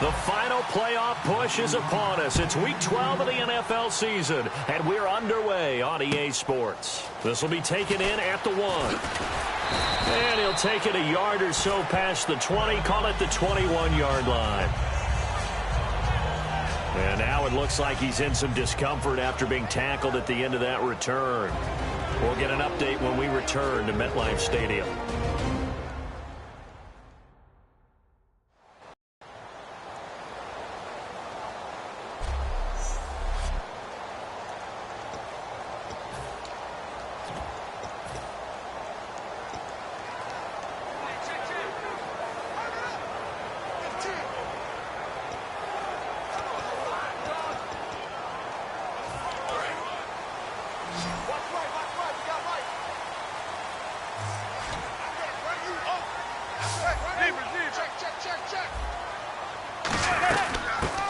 The final playoff push is upon us. It's Week 12 of the NFL season, and we're underway on EA Sports. This will be taken in at the 1. And he'll take it a yard or so past the 20, call it the 21-yard line. And now it looks like he's in some discomfort after being tackled at the end of that return. We'll get an update when we return to MetLife Stadium.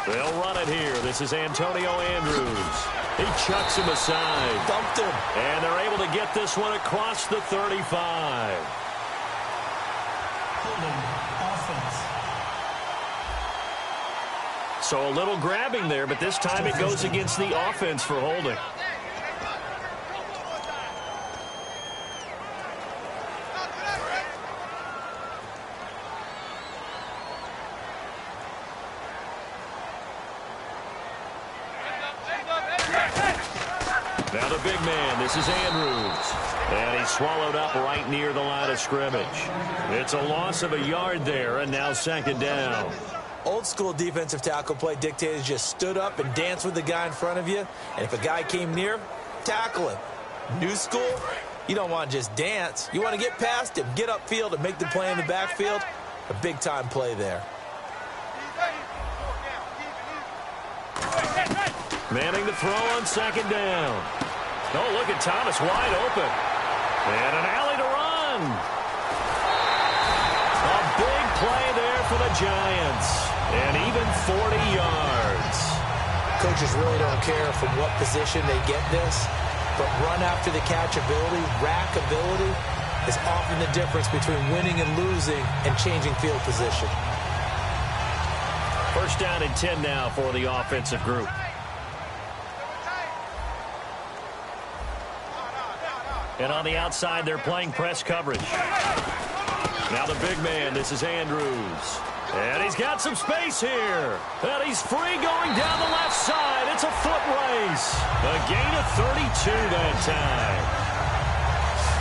They'll run it here. This is Antonio Andrews. He chucks him aside. Dumped him. And they're able to get this one across the 35. Offense. So a little grabbing there, but this time it goes against the offense for holding. Now the big man, this is Andrews. And he's swallowed up right near the line of scrimmage. It's a loss of a yard there, and now second down. Old school defensive tackle play dictated just stood up and danced with the guy in front of you. And if a guy came near, tackle him. New school, you don't want to just dance. You want to get past him, get upfield, and make the play in the backfield. A big-time play there. Manning to throw on second down. Oh, look at Thomas wide open. And an alley to run. A big play there for the Giants. And even 40 yards. Coaches really don't care from what position they get this, but run after the catch ability, rack ability, is often the difference between winning and losing and changing field position. First down and 10 now for the offensive group. And on the outside, they're playing press coverage. Now the big man, this is Andrews. And he's got some space here. And he's free going down the left side. It's a foot race. A gain of 32 that time.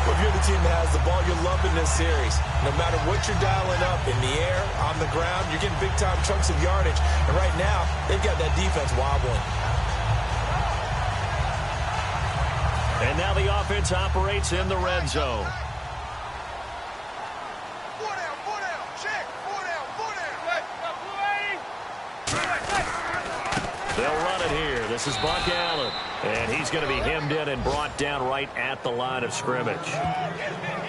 Well, if you're the team that has the ball, you're loving this series. No matter what you're dialing up, in the air, on the ground, you're getting big-time chunks of yardage. And right now, they've got that defense wobbling. And now the offense operates in the red zone. They'll run it here. This is Buck Allen. And he's going to be hemmed in and brought down right at the line of scrimmage.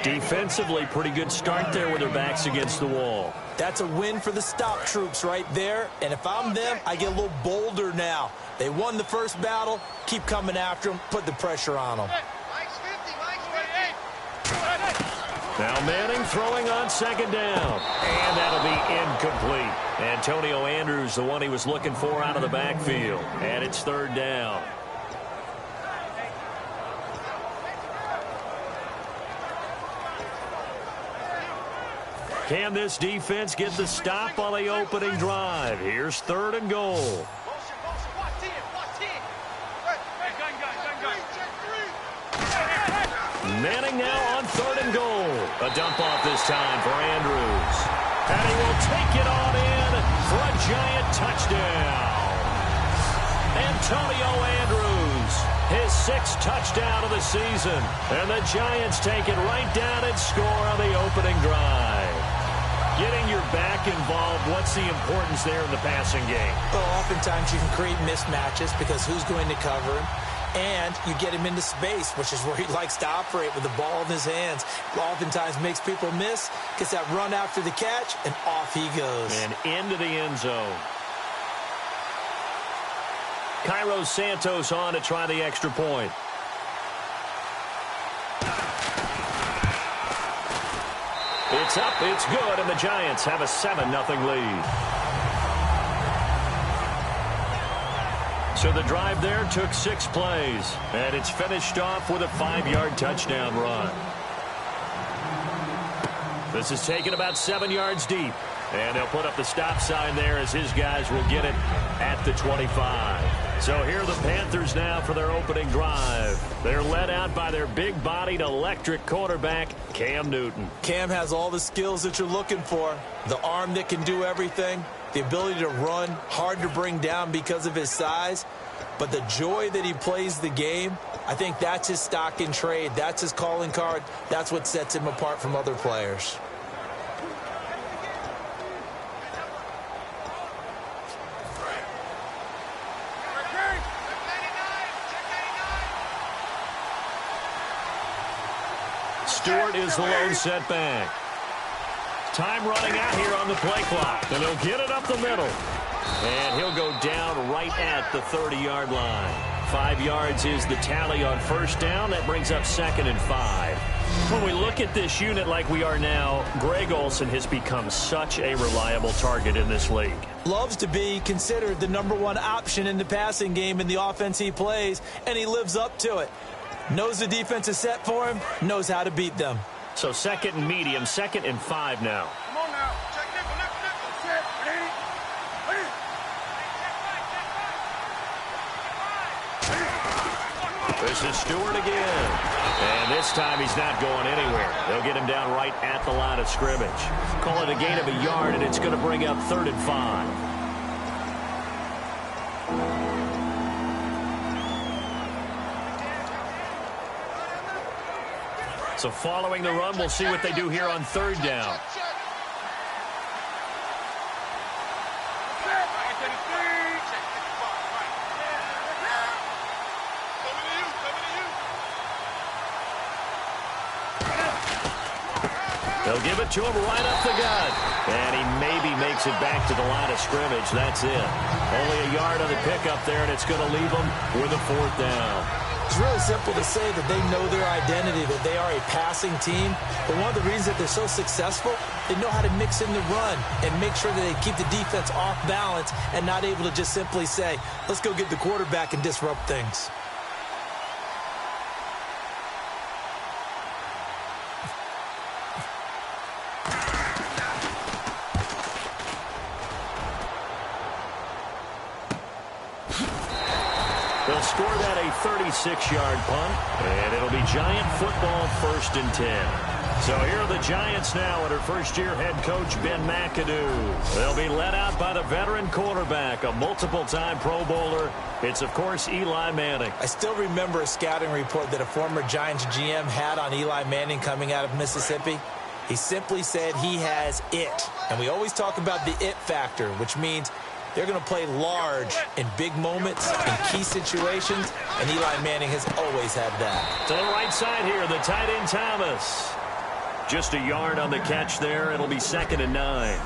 Defensively, pretty good start there with their backs against the wall. That's a win for the stop troops right there. And if I'm them, I get a little bolder now. They won the first battle. Keep coming after them. Put the pressure on them. Now Manning throwing on second down. And that'll be incomplete. Antonio Andrews, the one he was looking for out of the backfield. And it's third down. Can this defense get the stop on the opening drive? Here's third and goal. Manning now on third and goal. A dump off this time for Andrews. And he will take it on in for a giant touchdown. Antonio Andrews, his 6th touchdown of the season. And the Giants take it right down and score on the opening drive. Getting your back involved, what's the importance there in the passing game? Well, oftentimes you can create mismatches because who's going to cover him? And you get him into space, which is where he likes to operate with the ball in his hands. Oftentimes makes people miss, gets that run after the catch, and off he goes. And into the end zone. Cairo Santos on to try the extra point. It's up, it's good, and the Giants have a 7-0 lead. So the drive there took 6 plays, and it's finished off with a 5-yard touchdown run. This is taken about 7 yards deep, and they'll put up the stop sign there as his guys will get it at the 25. So here are the Panthers now for their opening drive. They're led out by their big-bodied electric quarterback, Cam Newton. Cam has all the skills that you're looking for. The arm that can do everything, the ability to run, hard to bring down because of his size. But the joy that he plays the game, I think that's his stock in trade. That's his calling card. That's what sets him apart from other players. Stewart is the lone setback. Time running out here on the play clock. And he'll get it up the middle. And he'll go down right at the 30-yard line. 5 yards is the tally on first down. That brings up 2nd and 5. When we look at this unit like we are now, Greg Olsen has become such a reliable target in this league. Loves to be considered the #1 option in the passing game in the offense he plays, and he lives up to it. Knows the defense is set for him, knows how to beat them. So 2nd and medium, 2nd and 5 now. Come on now. Check nickel. Set. Ready? This is Stewart again. And this time he's not going anywhere. They'll get him down right at the line of scrimmage. Call it a gain of a yard, and it's going to bring up 3rd and 5. So following the run, we'll see what they do here on 3rd down. They'll give it to him right up the gut. And he maybe makes it back to the line of scrimmage. That's it. Only a yard on the pickup there, and it's going to leave them with a 4th down. It's really simple to say that they know their identity, that they are a passing team. But one of the reasons that they're so successful, they know how to mix in the run and make sure that they keep the defense off balance and not able to just simply say, let's go get the quarterback and disrupt things. They'll score that a 36-yard punt, and it'll be Giant football 1st and 10. So here are the Giants now under first-year head coach Ben McAdoo. They'll be led out by the veteran quarterback, a multiple-time Pro Bowler. It's, of course, Eli Manning. I still remember a scouting report that a former Giants GM had on Eli Manning coming out of Mississippi. He simply said he has it. And we always talk about the it factor, which means they're going to play large in big moments, in key situations, and Eli Manning has always had that. To the right side here, the tight end Thomas. Just a yard on the catch there. It'll be 2nd and 9.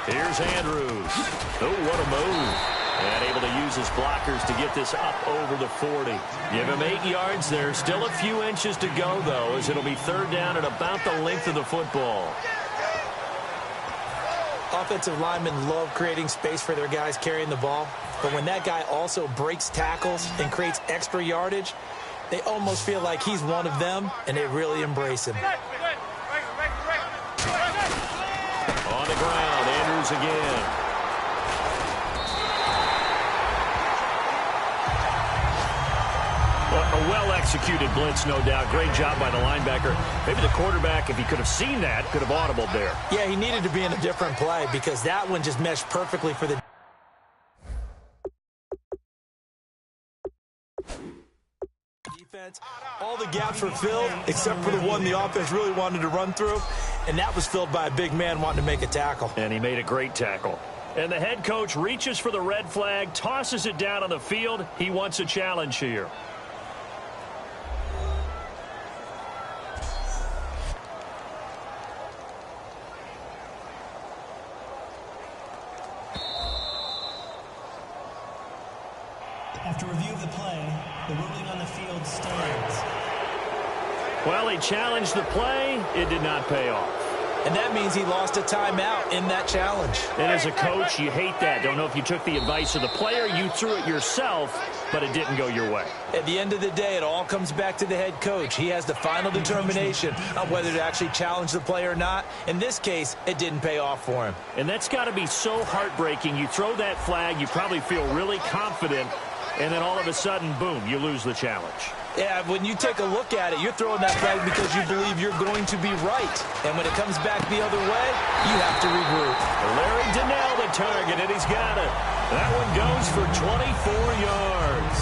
Here's Andrews. Oh, what a move. And able to use his blockers to get this up over the 40. Give him 8 yards there. Still a few inches to go, though, as it'll be 3rd down at about the length of the football. Offensive linemen love creating space for their guys carrying the ball. But when that guy also breaks tackles and creates extra yardage, they almost feel like he's one of them, and they really embrace him. On the ground, Andrews again. Well, a well-executed blitz, no doubt. Great job by the linebacker. Maybe the quarterback, if he could have seen that, could have audibled there. Yeah, he needed to be in a different play because that one just meshed perfectly for the defense. All the gaps were filled except for the one the offense really wanted to run through, and that was filled by a big man wanting to make a tackle. And he made a great tackle. And the head coach reaches for the red flag, tosses it down on the field. He wants a challenge here. After review of the play, the ruling on the field stands. Well, he challenged the play. It did not pay off. And that means he lost a timeout in that challenge. And as a coach, you hate that. Don't know if you took the advice of the player, you threw it yourself, but it didn't go your way. At the end of the day, it all comes back to the head coach. He has the final determination on whether to actually challenge the play or not. In this case, it didn't pay off for him. And that's got to be so heartbreaking. You throw that flag, you probably feel really confident, and then all of a sudden, boom, you lose the challenge. Yeah, when you take a look at it, you're throwing that flag because you believe you're going to be right. And when it comes back the other way, you have to regroup. Larry Donnell the target, and he's got it. That one goes for 24 yards.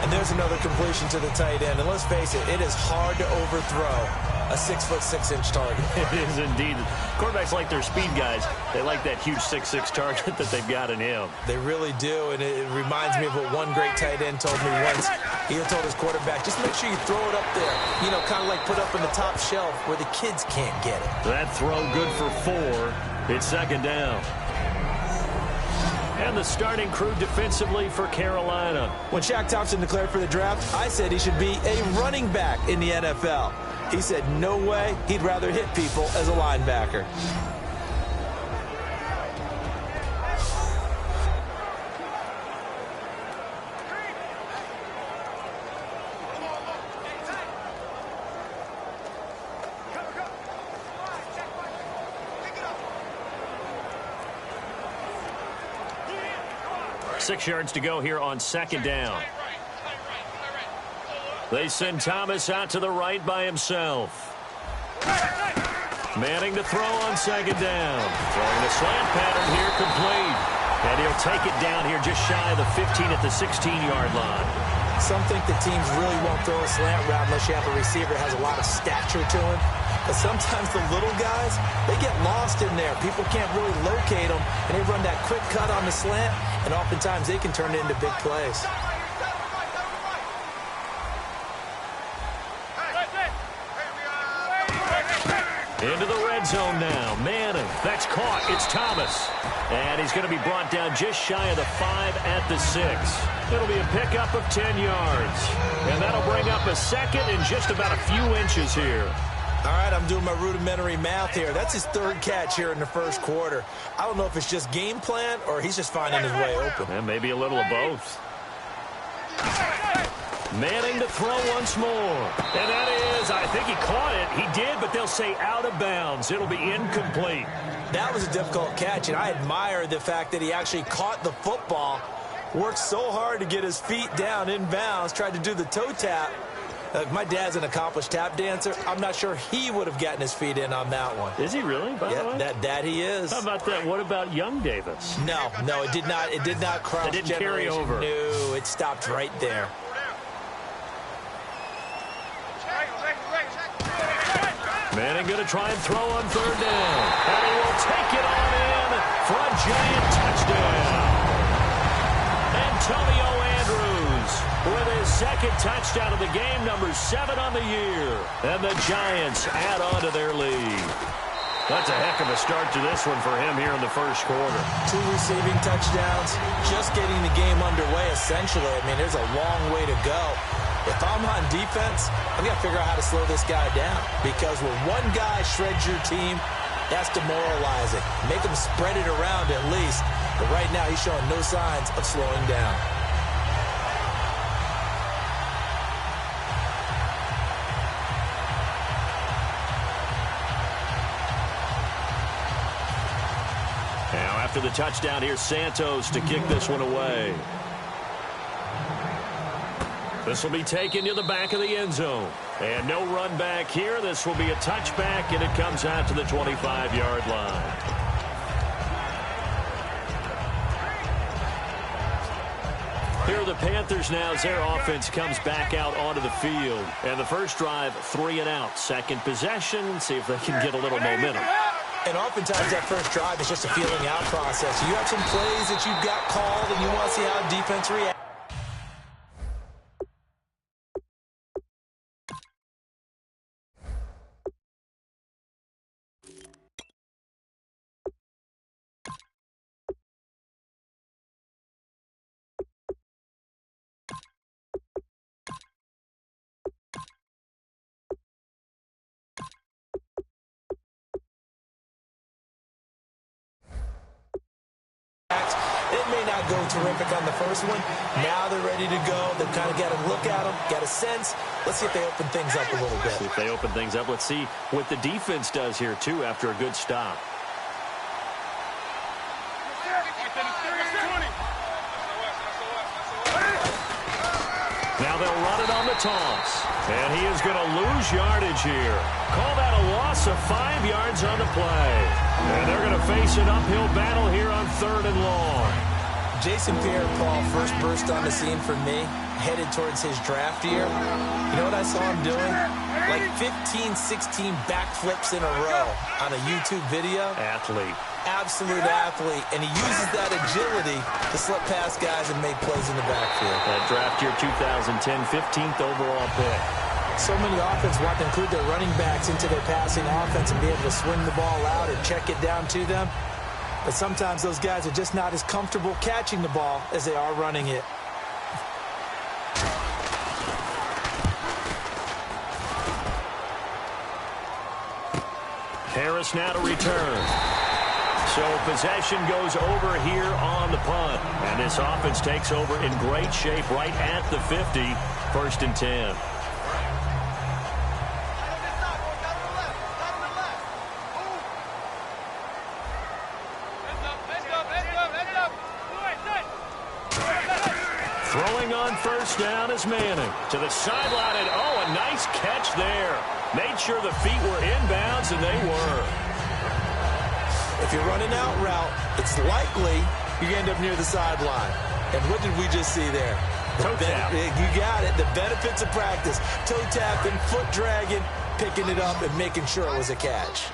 And there's another completion to the tight end. And let's face it, it is hard to overthrow a 6'6" target. It is indeed. Quarterbacks like their speed guys. They like that huge 6'6" target that they've got in him. They really do, and it reminds me of what one great tight end told me once. He had told his quarterback, just make sure you throw it up there. You know, kind of like put up in the top shelf where the kids can't get it. That throw good for 4. It's second down. And the starting crew defensively for Carolina. When Shaq Thompson declared for the draft, I said he should be a running back in the NFL. He said no way, he'd rather hit people as a linebacker. Six yards to go here on second down. They send Thomas out to the right by himself. Manning to throw on second down. Throwing a slant pattern here, complete. And he'll take it down here just shy of the 15 at the 16-yard line. Some think the teams really won't throw a slant route unless you have a receiver that has a lot of stature to him. But sometimes the little guys, they get lost in there. People can't really locate them, and they run that quick cut on the slant, and oftentimes they can turn it into big plays. Into the red zone now. Manning. That's caught. It's Thomas. And he's going to be brought down just shy of the 5 at the 6. It'll be a pickup of 10 yards. And that'll bring up a second in just about a few inches here. All right, I'm doing my rudimentary math here. That's his third catch here in the first quarter. I don't know if it's just game plan or he's just finding his way open. And maybe a little of both. Manning to throw once more. And that is, I think he caught it. He did, but they'll say out of bounds. It'll be incomplete. That was a difficult catch, and I admire the fact that he actually caught the football, worked so hard to get his feet down in bounds, tried to do the toe tap. My dad's an accomplished tap dancer. I'm not sure he would have gotten his feet in on that one. Is he really? By the way? That he is. How about that? What about young Davis? No, it did not. It did not cross. It didn't carry over. No, it stopped right there. Manning going to try and throw on third down. And he will take it on in for a giant touchdown. Antonio Andrews with his second touchdown of the game, number 7 on the year. And the Giants add on to their lead. That's a heck of a start to this one for him here in the first quarter. 2 receiving touchdowns, just getting the game underway, essentially. I mean, there's a long way to go. If I'm on defense, I've got to figure out how to slow this guy down. Because when one guy shreds your team, that's demoralizing. Make him spread it around at least. But right now, he's showing no signs of slowing down. Now, after the touchdown, here's Santos to kick this one away. This will be taken to the back of the end zone. And no run back here. This will be a touchback, and it comes out to the 25-yard line. Here are the Panthers now as their offense comes back out onto the field. And the first drive, 3 and out. Second possession, see if they can get a little momentum. And oftentimes that first drive is just a feeling out process. You have some plays that you've got called, and you want to see how defense reacts. go terrific on the first one. Now they're ready to go. They've kind of got a look at them, got a sense. Let's see if they open things up a little bit. See if they open things up. Let's see what the defense does here, too, after a good stop. Now they'll run it on the toss. And he is going to lose yardage here. Call that a loss of 5 yards on the play. And they're going to face an uphill battle here on 3rd and long. Jason Pierre-Paul first burst on the scene for me, headed towards his draft year. You know what I saw him doing? Like 15, 16 backflips in a row on a YouTube video. Athlete. Absolute athlete. And he uses that agility to slip past guys and make plays in the backfield. That draft year 2010, 15th overall pick. So many offenses want to include their running backs into their passing offense and be able to swing the ball out or check it down to them. But sometimes those guys are just not as comfortable catching the ball as they are running it. Harris now to return. So possession goes over here on the punt. And this offense takes over in great shape right at the 50. 1st and 10. Throwing on 1st down is Manning. To the sideline, and oh, a nice catch there. Made sure the feet were inbounds, and they were. If you're running out route, it's likely you end up near the sideline. And what did we just see there? Toe tap. You got it. The benefits of practice. Toe tapping, foot dragging, picking it up, and making sure it was a catch.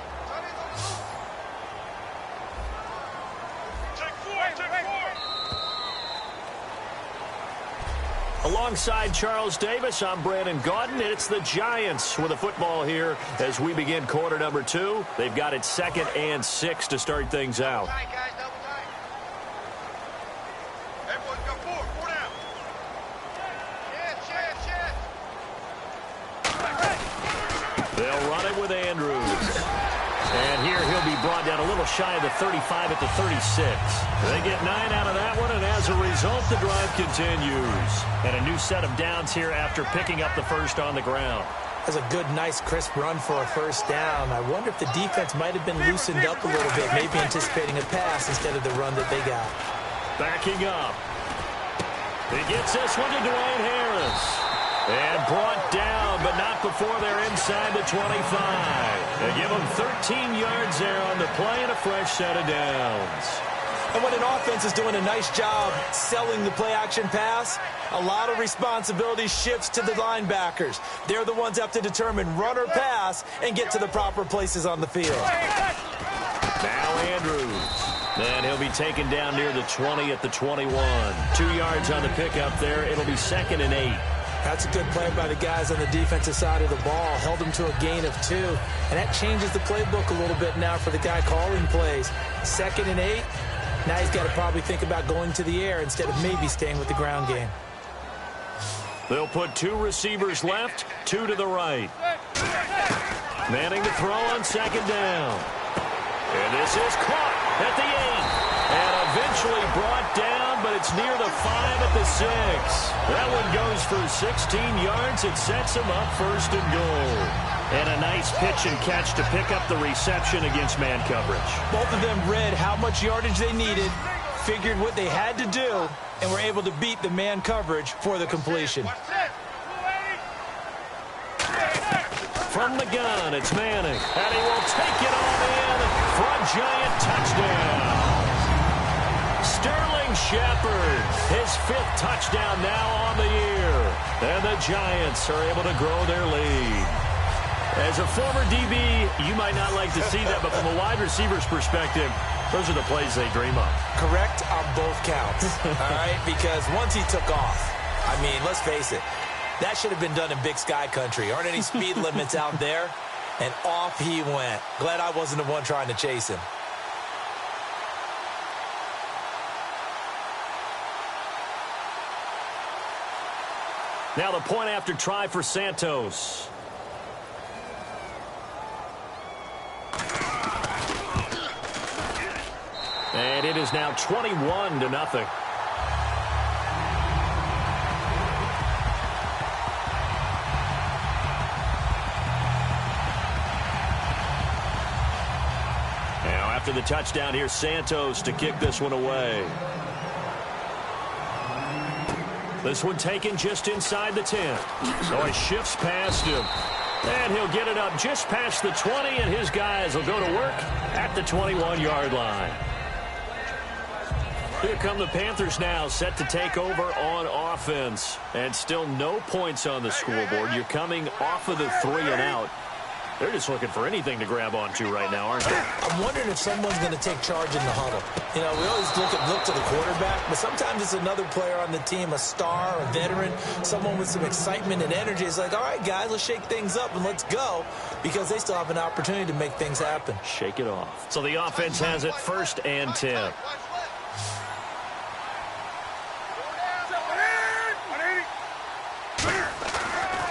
Alongside Charles Davis, I'm Brandon Gaudin. It's the Giants with a football here as we begin quarter number 2. They've got it 2nd and 6 to start things out. Everyone's got 4 down. They'll run it with Andrews. And here he'll be brought down a little shy of the 35 at the 36. They get 9 out of that one, and as a result, the drive continues. And a new set of downs here after picking up the first on the ground. That's a good, nice, crisp run for a 1st down. I wonder if the defense might have been loosened up a little bit, maybe anticipating a pass instead of the run that they got. Backing up. He gets this one to Dwayne Harris. And brought down, but not before they're inside the 25. They give them 13 yards there on the play and a fresh set of downs. And when an offense is doing a nice job selling the play-action pass, a lot of responsibility shifts to the linebackers. They're the ones that have to determine run or pass and get to the proper places on the field. Now Andrews. And he'll be taken down near the 20 at the 21. 2 yards on the pickup there. It'll be 2nd and 8. That's a good play by the guys on the defensive side of the ball. Held them to a gain of 2. And that changes the playbook a little bit now for the guy calling plays. 2nd and 8. Now he's got to probably think about going to the air instead of maybe staying with the ground game. They'll put 2 receivers left, 2 to the right. Manning to throw on 2nd down. And this is caught at the 8. And eventually brought down, but it's near the 5 at the 6. That one goes for 16 yards. It sets him up 1st and goal. And a nice pitch and catch to pick up the reception against man coverage. Both of them read how much yardage they needed, figured what they had to do, and were able to beat the man coverage for the completion. From the gun, it's Manning. And he will take it on in for a giant touchdown. Sterling Shepard, his 5th touchdown now on the year. And the Giants are able to grow their lead. As a former DB, you might not like to see that, but from a wide receiver's perspective, those are the plays they dream of. Correct on both counts, all right? Because once he took off, I mean, let's face it, that should have been done in Big Sky country. Aren't any speed limits out there? And off he went. Glad I wasn't the one trying to chase him. Now the point after try for Santos. And it is now 21-0. Now after the touchdown, here's Santos to kick this one away. This one taken just inside the 10. So he shifts past him. And he'll get it up just past the 20, and his guys will go to work at the 21-yard line. Here come the Panthers now, set to take over on offense. And still no points on the scoreboard. You're coming off of the 3 and out. They're just looking for anything to grab onto right now, aren't they? I'm wondering if someone's going to take charge in the huddle. You know, we always look to the quarterback, but sometimes it's another player on the team, a star, a veteran, someone with some excitement and energy. It's like, all right, guys, let's shake things up and let's go, because they still have an opportunity to make things happen. Shake it off. So the offense has it 1st and 10.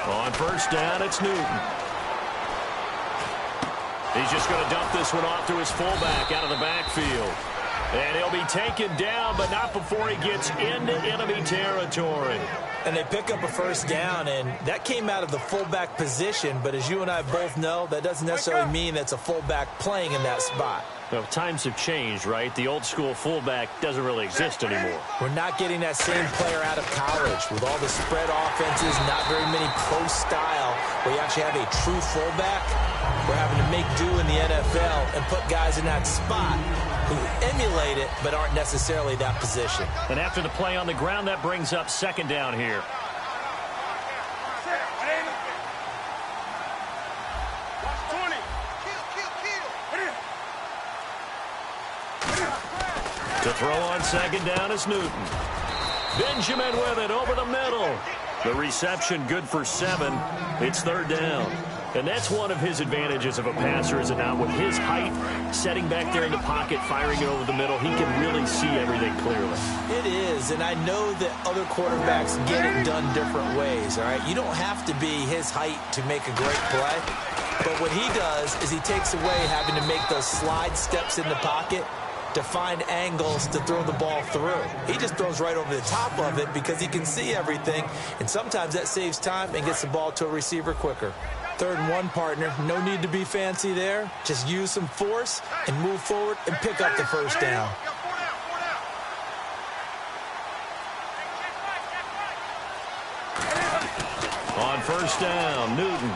On 1st down, it's Newton. He's just going to dump this one off to his fullback out of the backfield. And he'll be taken down, but not before he gets into enemy territory. And they pick up a 1st down, and that came out of the fullback position. But as you and I both know, that doesn't necessarily mean that's a fullback playing in that spot. Well, times have changed, right? The old school fullback doesn't really exist anymore. We're not getting that same player out of college with all the spread offenses, not very many pro style, where you actually have a true fullback. We're having to make do in the NFL and put guys in that spot who emulate it but aren't necessarily that position. And after the play on the ground, that brings up 2nd down here. To throw on 2nd down is Newton. Benjamin with it over the middle. The reception good for 7. It's 3rd down. And that's one of his advantages of a passer, is it not? With his height, setting back there in the pocket, firing it over the middle, he can really see everything clearly. It is, and I know that other quarterbacks get it done different ways, all right? You don't have to be his height to make a great play. But what he does is he takes away having to make those slide steps in the pocket to find angles to throw the ball through. He just throws right over the top of it because he can see everything, and sometimes that saves time and gets the ball to a receiver quicker. 3rd and 1, partner. No need to be fancy there. Just use some force and move forward and pick up the 1st down. On 1st down, Newton.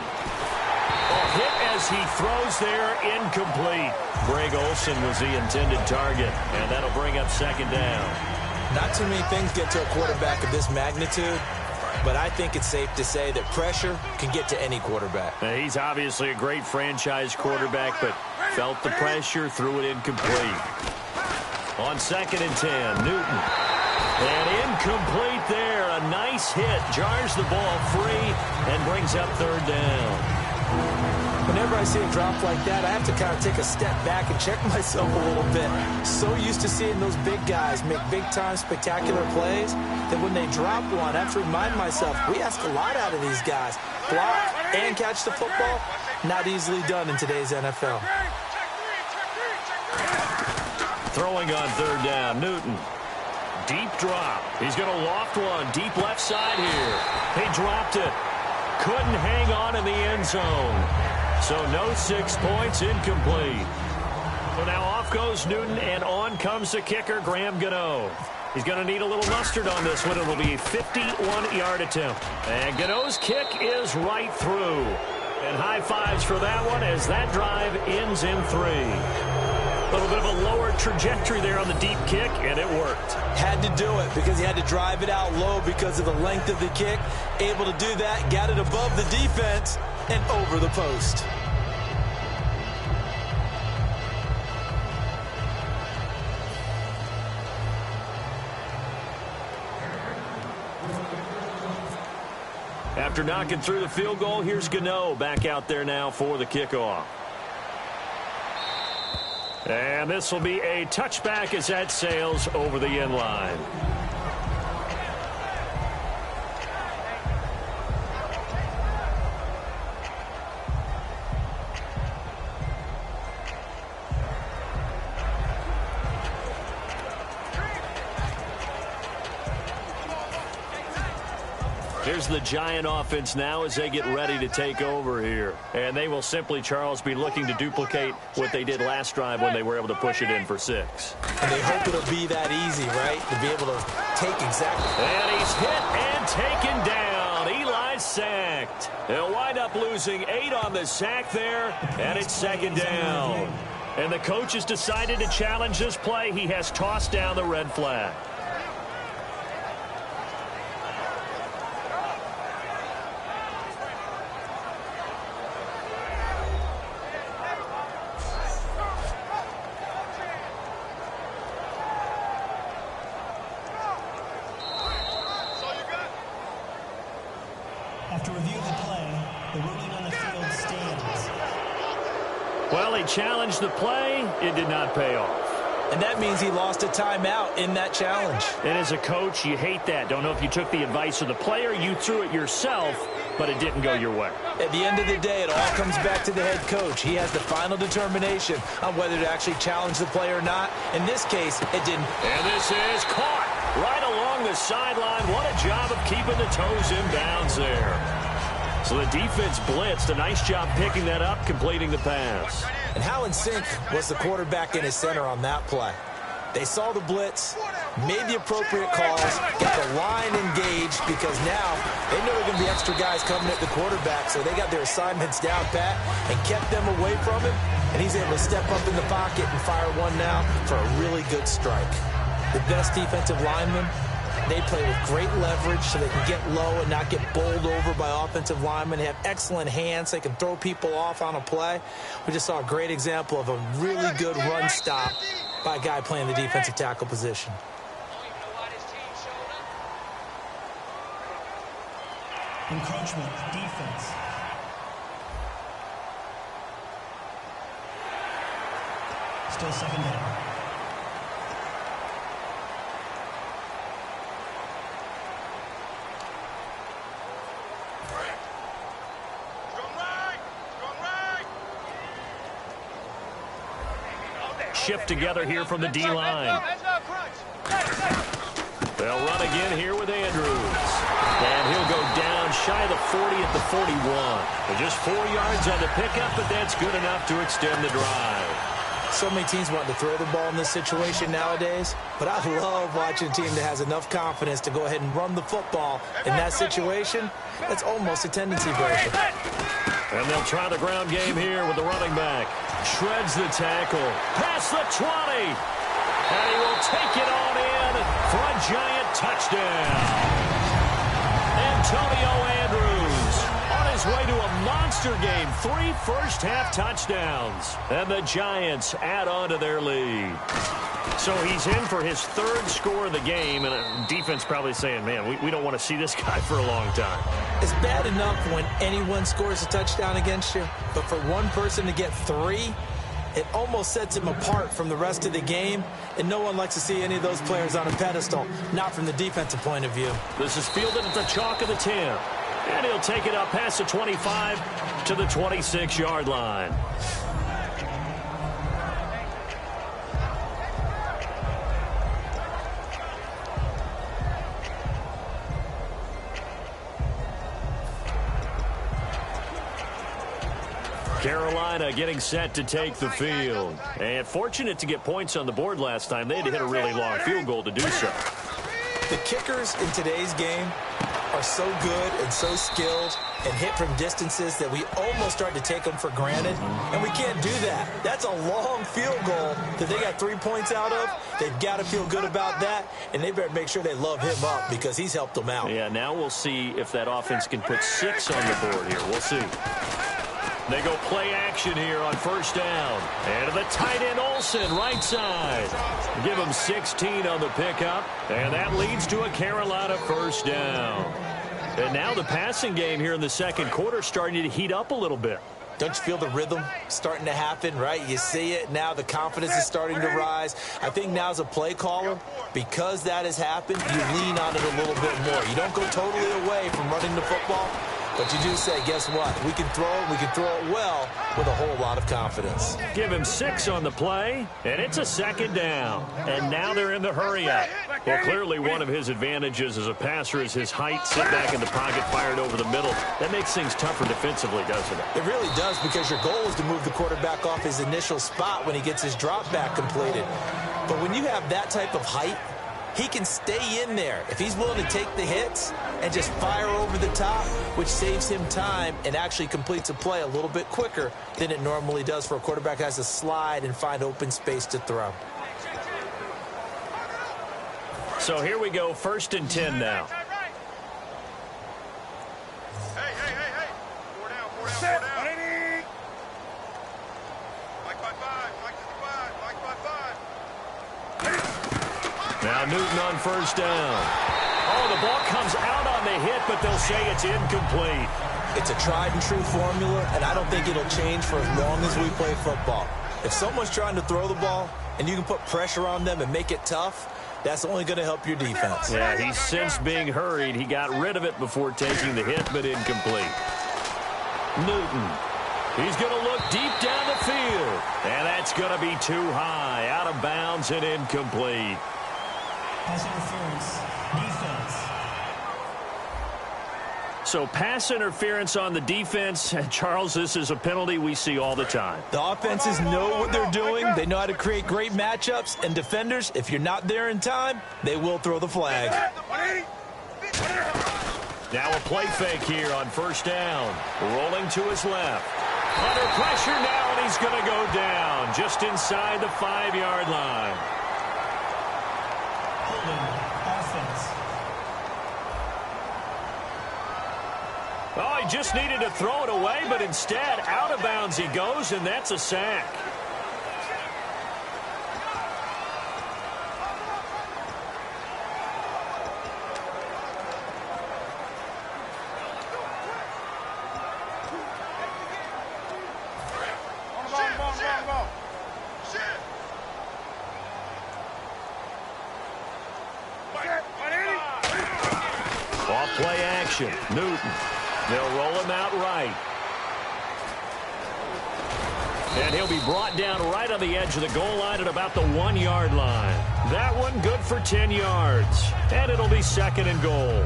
Hit as he throws there, incomplete. Greg Olsen was the intended target, and that'll bring up 2nd down. Not too many things get to a quarterback of this magnitude, but I think it's safe to say that pressure can get to any quarterback. Now, he's obviously a great franchise quarterback, but felt the pressure, threw it incomplete. On 2nd and 10, Newton. And incomplete there. A nice hit. Jars the ball free and brings up 3rd down. Whenever I see a drop like that, I have to kind of take a step back and check myself a little bit. So used to seeing those big guys make big-time spectacular plays that when they drop one, I have to remind myself, we ask a lot out of these guys. Block and catch the football, not easily done in today's NFL. Throwing on 3rd down, Newton. Deep drop. He's going to loft one. Deep left side here. He dropped it. Couldn't hang on in the end zone. So no 6 points, incomplete. So now off goes Newton, and on comes the kicker, Graham Gano. He's going to need a little mustard on this one. It'll be a 51-yard attempt. And Gano's kick is right through. And high fives for that one as that drive ends in 3. A little bit of a lower trajectory there on the deep kick, and it worked. Had to do it because he had to drive it out low because of the length of the kick. Able to do that, got it above the defense and over the post. After knocking through the field goal, here's Gano back out there now for the kickoff. And this will be a touchback as that sails over the end line. Here's the Giant offense now as they get ready to take over here. And they will simply, Charles, be looking to duplicate what they did last drive when they were able to push it in for 6. And they hope it'll be that easy, right? To be able to take exactly. And he's hit and taken down. Eli's sacked. They'll wind up losing 8 on the sack there, and it's 2nd down. And the coach has decided to challenge this play. He has tossed down the red flag. After review of the play, the ruling on the field stands. Well, he challenged the play. It did not pay off. And that means he lost a timeout in that challenge. And as a coach, you hate that. Don't know if you took the advice of the player, you threw it yourself, but it didn't go your way. At the end of the day, it all comes back to the head coach. He has the final determination on whether to actually challenge the play or not. In this case, it didn't. And this is caught right along the sideline. What a job of keeping the toes in bounds there. So the defense blitzed. A nice job picking that up, completing the pass. And how in sync was the quarterback in his center on that play? They saw the blitz, made the appropriate calls, got the line engaged because now they know there are going to be extra guys coming at the quarterback, so they got their assignments down pat and kept them away from him, and he's able to step up in the pocket and fire one now for a really good strike. The best defensive linemen, they play with great leverage so they can get low and not get bowled over by offensive linemen. They have excellent hands. They can throw people off on a play. We just saw a great example of a really good run stop by a guy playing the defensive tackle position. Encroachment, defense. Still 2nd down. Shift together here from the D-line. They'll run again here with Andrews. And he'll go down shy of the 40 at the 41. But just 4 yards on the pickup, but that's good enough to extend the drive. So many teams want to throw the ball in this situation nowadays, but I love watching a team that has enough confidence to go ahead and run the football in that situation. That's almost a tendency breaker. And they'll try the ground game here with the running back. Shreds the tackle. Past the 20. And he will take it on in for a giant touchdown. Antonio Andrews on his way to a monster game. 3 first-half touchdowns. And the Giants add on to their lead. So he's in for his 3rd score of the game, and defense probably saying, man, we don't want to see this guy for a long time. It's bad enough when anyone scores a touchdown against you, but for one person to get 3, it almost sets him apart from the rest of the game, and no one likes to see any of those players on a pedestal, not from the defensive point of view. This is fielded at the chalk of the 10, and he'll take it up past the 25 to the 26-yard line. Carolina getting set to take the field. And fortunate to get points on the board last time. They had to hit a really long field goal to do so. The kickers in today's game are so good and so skilled and hit from distances that we almost start to take them for granted, and we can't do that. That's a long field goal that they got 3 points out of. They've got to feel good about that, and they better make sure they love him up because he's helped them out. Yeah, now we'll see if that offense can put 6 on the board here. We'll see. They go play action here on 1st down. And to the tight end, Olsen, right side. Give him 16 on the pickup. And that leads to a Carolina 1st down. And now the passing game here in the 2nd quarter starting to heat up a little bit. Don't you feel the rhythm starting to happen, right? You see it now. The confidence is starting to rise. I think now as a play caller, because that has happened, you lean on it a little bit more. You don't go totally away from running the football, But you do say, guess what? We can throw it. We can throw it well with a whole lot of confidence. Give him 6 on the play, and it's a second down. And now they're in the hurry-up. Well, clearly one of his advantages as a passer is his height. Sit back in the pocket, fired over the middle. That makes things tougher defensively, doesn't it? It really does, because your goal is to move the quarterback off his initial spot when he gets his drop back completed. But when you have that type of height, he can stay in there if he's willing to take the hits and just fire over the top, which saves him time and actually completes a play a little bit quicker than it normally does for a quarterback that has to slide and find open space to throw. So here we go, 1st and 10 now. Hey. 4 down. Mike by 5. Mike 55. Mike by 5. Now Newton on 1st down. Oh, the ball comes out on the hit, but they'll say it's incomplete. It's a tried and true formula, and I don't think it'll change for as long as we play football. If someone's trying to throw the ball and you can put pressure on them and make it tough, that's only going to help your defense. Yeah, he's since being hurried. He got rid of it before taking the hit, but incomplete. Newton. He's going to look deep down the field. And that's going to be too high. Out of bounds and incomplete. Pass interference. Defense. So pass interference on the defense. Charles, this is a penalty we see all the time. The offenses know what they're doing. They know how to create great matchups. And defenders, if you're not there in time, they will throw the flag. Now a play fake here on 1st down. Rolling to his left. Under pressure now, and he's going to go down just inside the 5-yard line. Offense. Oh, he just needed to throw it away, but instead, out of bounds he goes, and that's a sack. Off play action. Newton. They'll roll him out right. And he'll be brought down right on the edge of the goal line at about the 1-yard line. That one good for 10 yards. And it'll be 2nd and goal.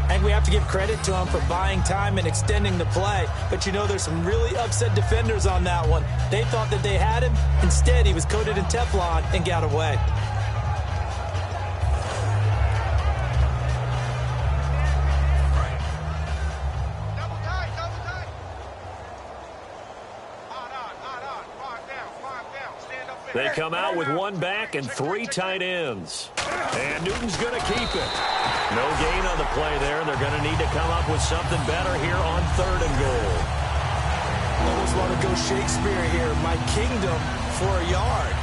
And we have to give credit to him for buying time and extending the play. But you know, there's some really upset defenders on that one. They thought that they had him. Instead, he was coated in Teflon and got away. They come out with 1 back and 3 tight ends. And Newton's going to keep it. No gain on the play there. They're going to need to come up with something better here on 3rd and goal. Almost want to go Shakespeare here. My kingdom for a yard.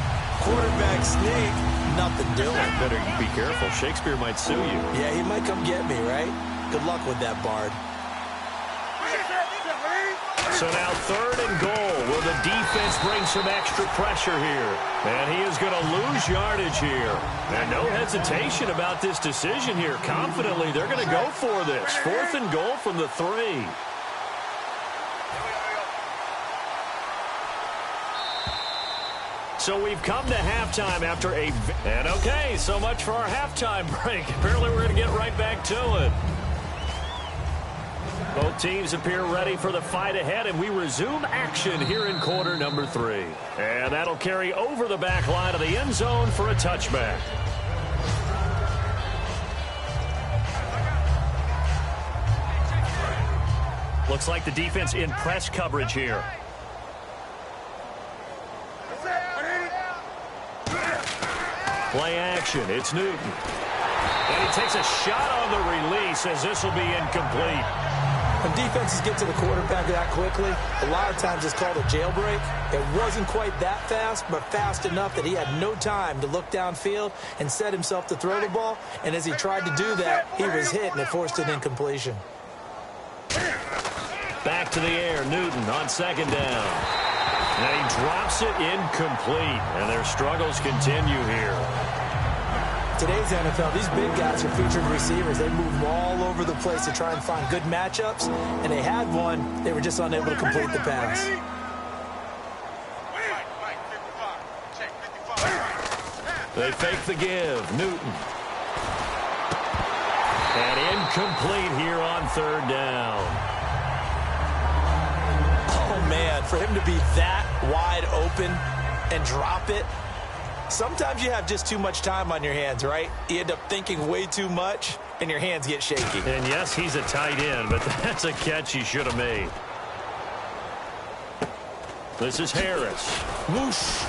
Quarterback sneak, nothing doing. Better be careful. Shakespeare might sue you. Yeah, he might come get me, right? Good luck with that, Bard. So now 3rd and goal. Will the defense bring some extra pressure here? And he is going to lose yardage here. And no hesitation about this decision here. Confidently, they're going to go for this. 4th and goal from the 3. So we've come to halftime after a... And okay, so much for our halftime break. Apparently we're going to get right back to it. Both teams appear ready for the fight ahead, and we resume action here in quarter number 3. And that'll carry over the back line of the end zone for a touchback. Looks like the defense in press coverage here. Play action. It's Newton. And he takes a shot on the release as this will be incomplete. When defenses get to the quarterback that quickly, a lot of times it's called a jailbreak. It wasn't quite that fast, but fast enough that he had no time to look downfield and set himself to throw the ball. And as he tried to do that, he was hit, and it forced an incompletion. Back to the air, Newton on 2nd down. And he drops it incomplete, and their struggles continue here. Today's NFL, these big guys are featured receivers. They move all over the place to try and find good matchups, and they had one. They were just unable to complete the pass. They fake the give. Newton. And incomplete here on third down. Oh, man, for him to be that wide open and drop it. Sometimes you have just too much time on your hands, right? You end up thinking way too much, and your hands get shaky. And yes, he's a tight end, but that's a catch he should have made. This is Harris. Whoosh.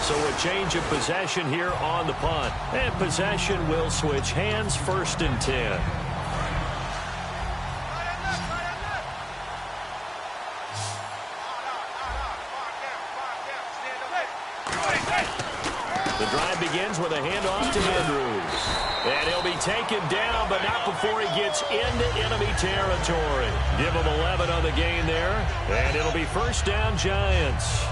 So a change of possession here on the punt. And possession will switch hands, 1st and 10. The drive begins with a handoff to Andrews. And he'll be taken down, but not before he gets into enemy territory. Give him 11 on the gain there. And it'll be 1st down, Giants.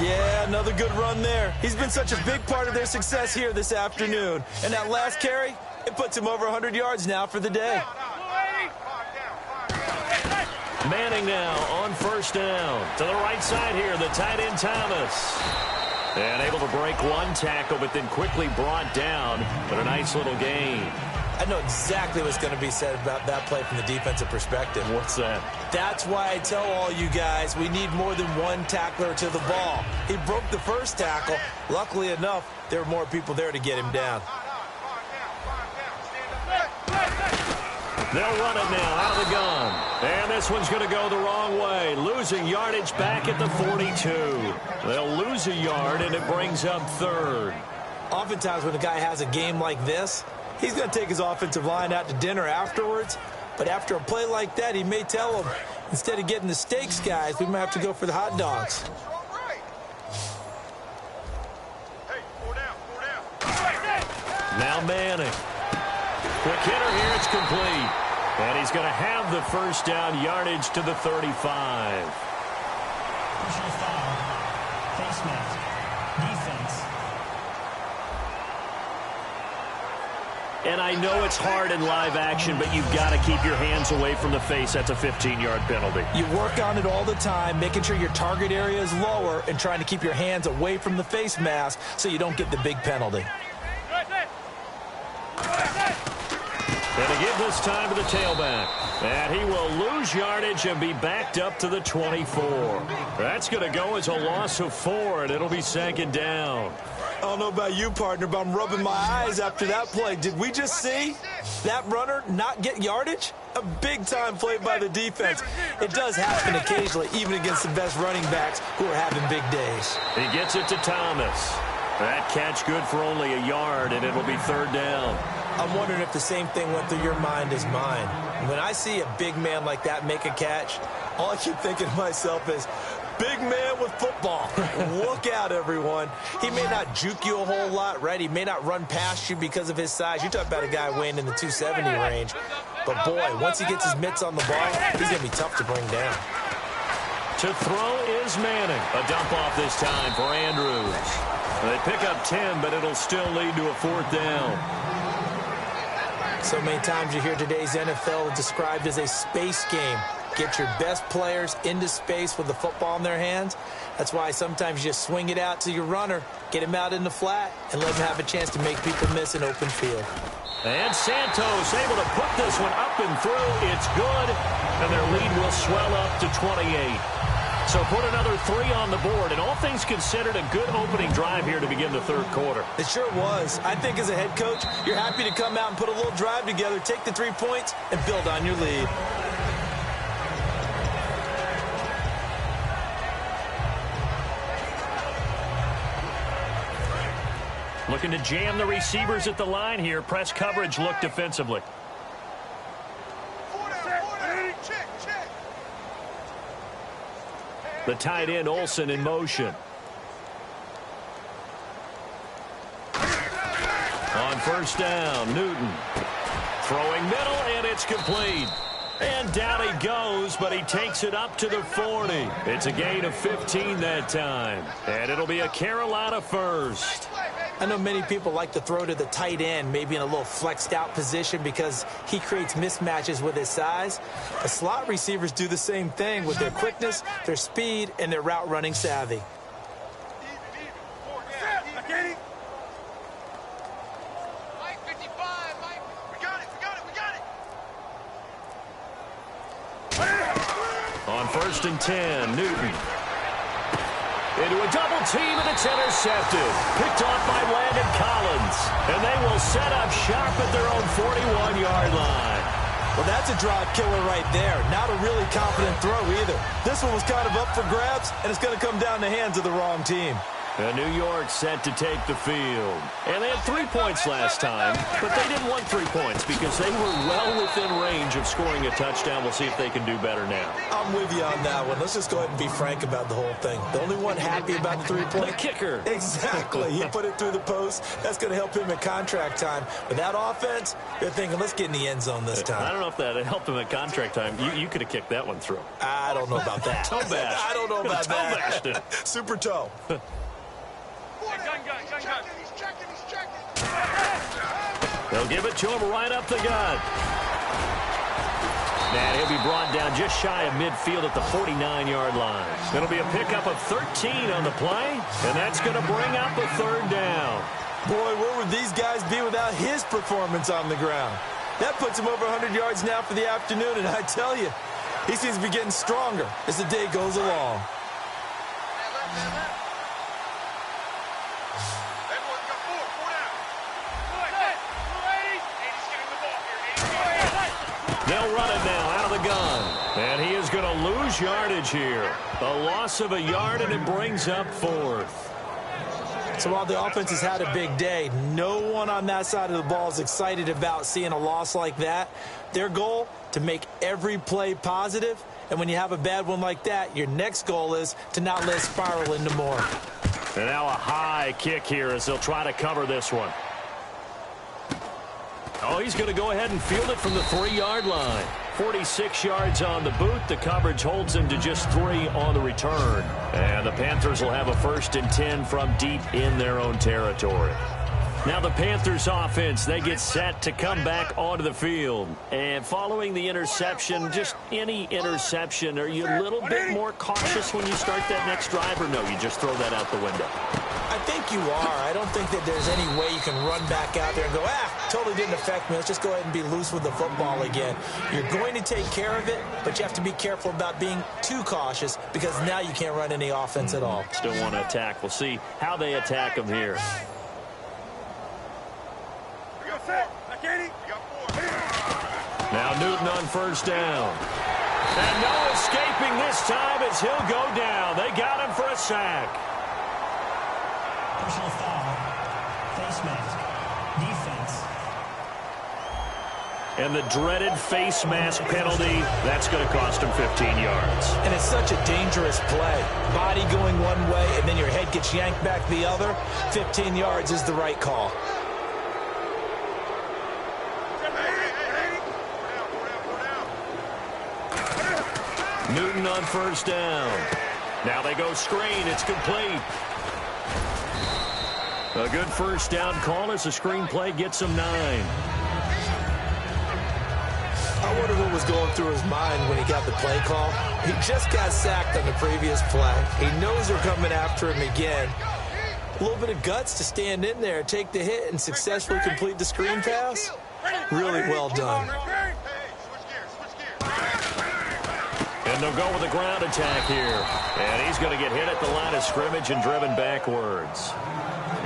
Yeah, another good run there. He's been such a big part of their success here this afternoon. And that last carry, it puts him over 100 yards now for the day. Manning now on 1st down. To the right side here, the tight end Thomas. And able to break one tackle, but then quickly brought down. But a nice little gain. I know exactly what's going to be said about that play from the defensive perspective. What's that? That's why I tell all you guys we need more than one tackler to the ball. He broke the first tackle. Luckily enough, there were more people there to get him down. They'll run it now out of the gun. And this one's going to go the wrong way. Losing yardage back at the 42. They'll lose a yard, and it brings up 3rd. Oftentimes when a guy has a game like this, he's going to take his offensive line out to dinner afterwards. But after a play like that, he may tell them, instead of getting the steaks, guys, we might have to go for the hot dogs. Now Manning. Quick hitter here, it's complete. And he's going to have the 1st down, yardage to the 35. Personal foul. Face mask. Defense. And I know it's hard in live action, but you've got to keep your hands away from the face. That's a 15-yard penalty. You work on it all the time, making sure your target area is lower and trying to keep your hands away from the face mask so you don't get the big penalty. And to give this time to the tailback. And he will lose yardage and be backed up to the 24. That's going to go as a loss of 4, and it'll be 2nd down. I don't know about you, partner, but I'm rubbing my eyes after that play. Did we just see that runner not get yardage? A big-time play by the defense. It does happen occasionally, even against the best running backs who are having big days. He gets it to Thomas. That catch good for only a yard, and it'll be 3rd down. I'm wondering if the same thing went through your mind as mine. When I see a big man like that make a catch, all I keep thinking to myself is, big man with football. Look out, everyone. He may not juke you a whole lot, right? He may not run past you because of his size. You're talking about a guy weighing in the 270 range. But, boy, once he gets his mitts on the ball, he's going to be tough to bring down. To throw is Manning. A dump off this time for Andrews. They pick up 10, but it'll still lead to a 4th down. So many times you hear today's NFL described as a space game. Get your best players into space with the football in their hands. That's why sometimes you just swing it out to your runner, get him out in the flat, and let him have a chance to make people miss an open field. And Santos able to put this one up and through. It's good, and their lead will swell up to 28. So put another 3 on the board, and all things considered, a good opening drive here to begin the 3rd quarter. It sure was. I think as a head coach, you're happy to come out and put a little drive together, take the 3 points, and build on your lead. Looking to jam the receivers at the line here. Press coverage look defensively. The tight end, Olsen, in motion. On 1st down, Newton. Throwing middle, and it's complete. And down he goes, but he takes it up to the 40. It's a gain of 15 that time. And it'll be a Carolina 1st. I know many people like to throw to the tight end, maybe in a little flexed out position because he creates mismatches with his size. But slot receivers do the same thing with their quickness, their speed, and their route running savvy. On 1st and 10, Newton. Into a double team, and it's intercepted. Picked off by Landon Collins. And they will set up shop at their own 41-yard line. Well, that's a drive killer right there. Not a really confident throw either. This one was kind of up for grabs, and it's going to come down the hands of the wrong team. And New York set to take the field. And they had 3 points last time, but they didn't want 3 points because they were well within range of scoring a touchdown. We'll see if they can do better now. I'm with you on that one. Let's just go ahead and be frank about the whole thing. The only one happy about the 3-point? The kicker. Exactly. He put it through the post. That's going to help him at contract time. But that offense, they're thinking, let's get in the end zone this time. I don't know if that helped him at contract time. You could have kicked that one through. I don't know about that. Toe bash. I don't know about toe that. Bashed it. Super toe. He's checking. They'll give it to him right up the gut. And he'll be brought down just shy of midfield at the 49-yard line. It'll be a pickup of 13 on the play, and that's going to bring up a 3rd down. Boy, where would these guys be without his performance on the ground? That puts him over 100 yards now for the afternoon, and I tell you, he seems to be getting stronger as the day goes along. They'll run it now out of the gun. And he is going to lose yardage here. A loss of a yard, and it brings up 4th. So while the offense has had a big day, no one on that side of the ball is excited about seeing a loss like that. Their goal, to make every play positive. And when you have a bad one like that, your next goal is to not let it spiral into more. And now a high kick here as they'll try to cover this one. Oh, he's going to go ahead and field it from the 3-yard line. 46 yards on the boot. The coverage holds him to just 3 on the return. And the Panthers will have a 1st and 10 from deep in their own territory. Now the Panthers offense, they get set to come back onto the field. And following the interception, just any interception, are you a little bit more cautious when you start that next drive, or no, you just throw that out the window? I think you are. I don't think that there's any way you can run back out there and go, totally didn't affect me. Let's just go ahead and be loose with the football again. You're going to take care of it, but you have to be careful about being too cautious because now you can't run any offense at all. Still want to attack. We'll see how they attack them here. Now Newton on 1st down. And no escaping this time as he'll go down. They got him for a sack. Personal foul. Face mask. Defense. And the dreaded face mask penalty, that's going to cost him 15 yards. And it's such a dangerous play. Body going one way, and then your head gets yanked back the other. 15 yards is the right call. Newton on 1st down. Now they go screen. It's complete. A good 1st down call as the screen play gets him 9. I wonder what was going through his mind when he got the play call. He just got sacked on the previous play. He knows they're coming after him again. A little bit of guts to stand in there, take the hit, and successfully complete the screen pass. Really well done. And they'll go with a ground attack here. And he's going to get hit at the line of scrimmage and driven backwards.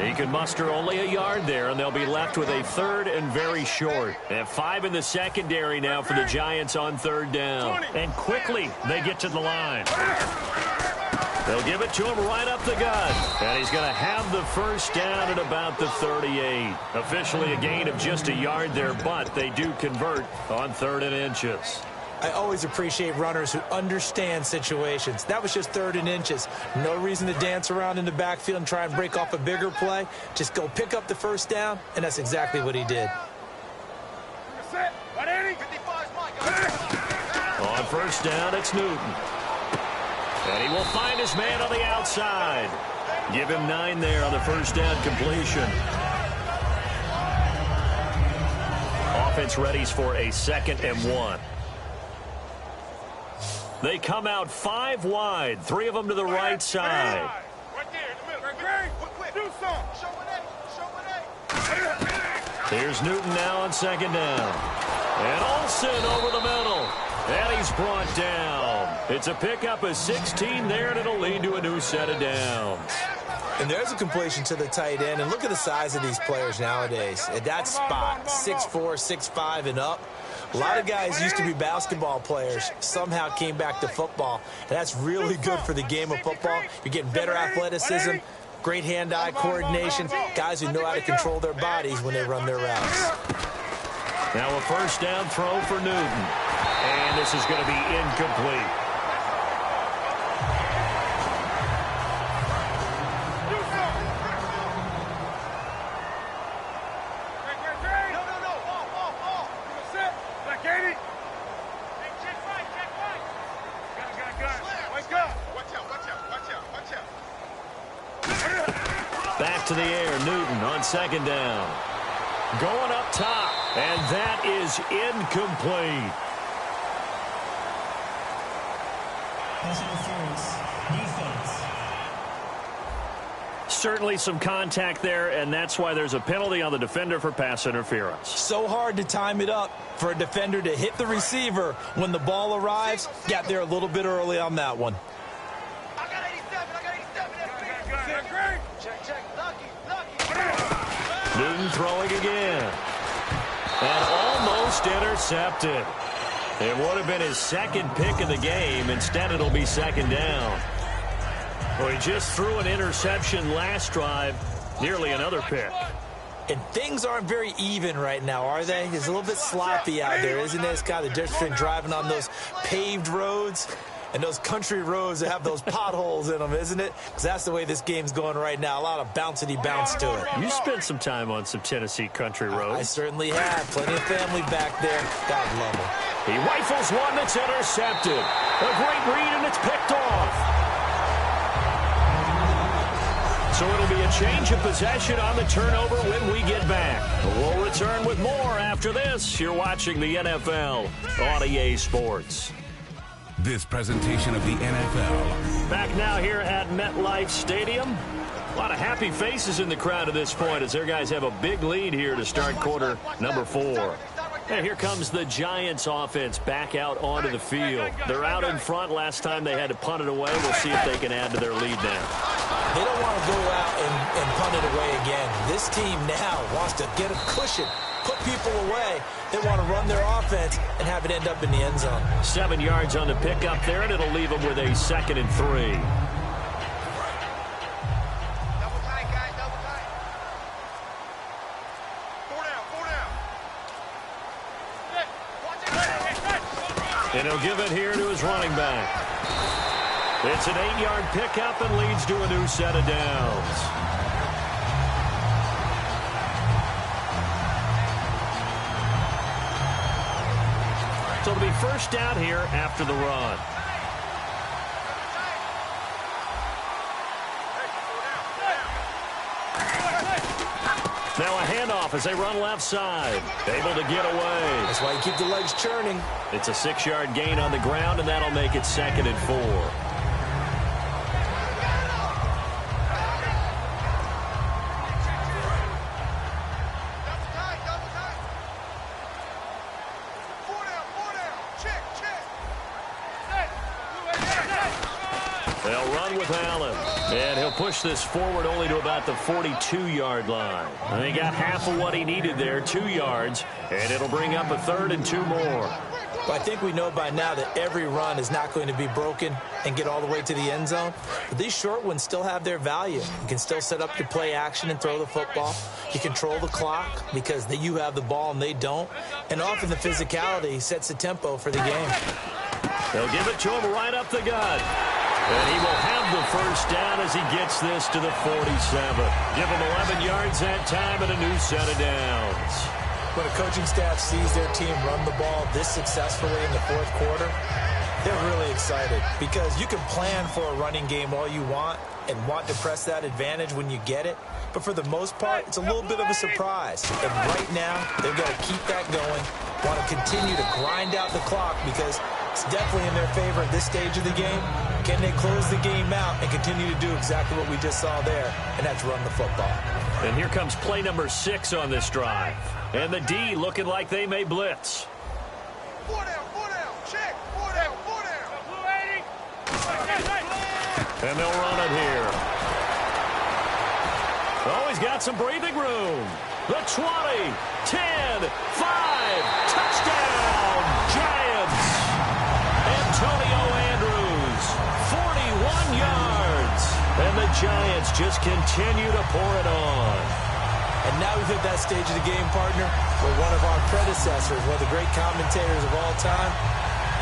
He can muster only a yard there, and they'll be left with a 3rd and very short. And 5 in the secondary now for the Giants on 3rd down. And quickly they get to the line. They'll give it to him right up the gut. And he's going to have the 1st down at about the 38. Officially a gain of just a yard there, but they do convert on 3rd and inches. I always appreciate runners who understand situations. That was just 3rd and inches. No reason to dance around in the backfield and try and break off a bigger play. Just go pick up the 1st down, and that's exactly what he did. On 1st down, it's Newton. And he will find his man on the outside. Give him 9 there on the first down completion. Offense readies for a 2nd and 1. They come out 5 wide, 3 of them to the right side. Right there in the middle. Quick. Do something. Here's Newton now on 2nd down. And Olsen over the middle. And he's brought down. It's a pickup of 16 there, and it'll lead to a new set of downs. And there's a completion to the tight end. And look at the size of these players nowadays. At that spot, 6'4", 6'5", and up. A lot of guys used to be basketball players, somehow came back to football. And that's really good for the game of football. You're getting better athleticism, great hand-eye coordination, guys who know how to control their bodies when they run their routes. Now a first down throw for Newton. And this is going to be incomplete. Back to the air, Newton on 2nd down. Going up top, and that is incomplete. Pass interference. Defense. Certainly some contact there, and that's why there's a penalty on the defender for pass interference. So hard to time it up for a defender to hit the receiver when the ball arrives. Got there a little bit early on that one. Newton throwing again. And almost intercepted. It would have been his 2nd pick of the game. Instead, it'll be 2nd down. Well, he just threw an interception last drive. Nearly another pick. And things aren't very even right now, are they? It's a little bit sloppy out there, isn't it? It's kind of the difference between driving on those paved roads and those country roads that have those potholes in them, isn't it? Because that's the way this game's going right now. A lot of bouncy bounce to it. You spent some time on some Tennessee country roads. I certainly have. Plenty of family back there. God love them. He rifles one that's intercepted. A great read, and it's picked off. So it'll be a change of possession on the turnover when we get back. We'll return with more after this. You're watching the NFL on EA Sports. This presentation of the NFL. Back now here at MetLife Stadium. A lot of happy faces in the crowd at this point as their guys have a big lead here to start quarter number 4. And here comes the Giants offense back out onto the field. They're out in front. Last time they had to punt it away. We'll see if they can add to their lead now. They don't want to go out and punt it away again. This team now wants to get a cushion, put people away. They want to run their offense and have it end up in the end zone. 7 yards on the pickup there, and it'll leave them with a 2nd and 3. And he'll give it here to his running back. It's an 8-yard pickup and leads to a new set of downs. So it'll be first down here after the run. Now a handoff as they run left side. Able to get away. That's why you keep the legs churning. It's a 6-yard gain on the ground, and that'll make it 2nd and 4. They'll run with Allen. And he'll push this forward only to about the 42-yard line. And he got half of what he needed there, 2 yards. And it'll bring up a 3rd and 2 more. But I think we know by now that every run is not going to be broken and get all the way to the end zone. But these short ones still have their value. You can still set up your play action and throw the football. You control the clock because you have the ball and they don't. And often the physicality sets the tempo for the game. They'll give it to him right up the gut. And he will have the first down as he gets this to the 47. Give him 11 yards that time and a new set of downs. When a coaching staff sees their team run the ball this successfully in the fourth quarter, they're really excited because you can plan for a running game all you want, and want to press that advantage when you get it. But for the most part, it's a little bit of a surprise. And right now, they've got to keep that going, want to continue to grind out the clock because it's definitely in their favor at this stage of the game. Can they close the game out and continue to do exactly what we just saw there, and that's run the football. And here comes play number 6 on this drive. And the D looking like they may blitz. 4 down, check, 4 down. And they'll run it here. Oh, he's got some breathing room. The 20, 10, 5, touchdown, Giants. Antonio Andrews, 41 yards. And the Giants just continue to pour it on. And now we've hit that stage of the game, partner, where one of our predecessors, one of the great commentators of all time,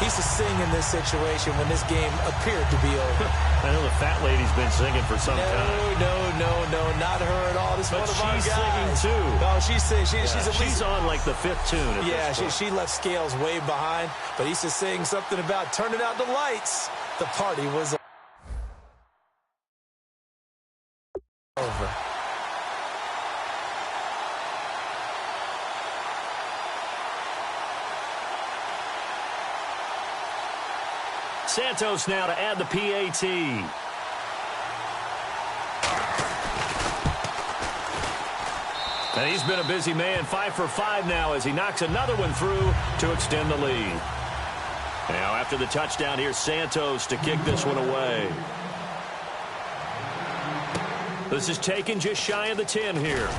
he used to sing in this situation when this game appeared to be over. I know the fat lady's been singing for some time. No, not her at all. This is one of our guys. She's singing too. Oh, she's singing. She's on like the 5th tune. Yeah, she left Scales way behind, but he used to sing something about turning out the lights. The party was over. Santos now to add the PAT. And he's been a busy man, 5 for 5 now as he knocks another one through to extend the lead. Now after the touchdown, here's Santos to kick this one away. This is taken just shy of the 10 here.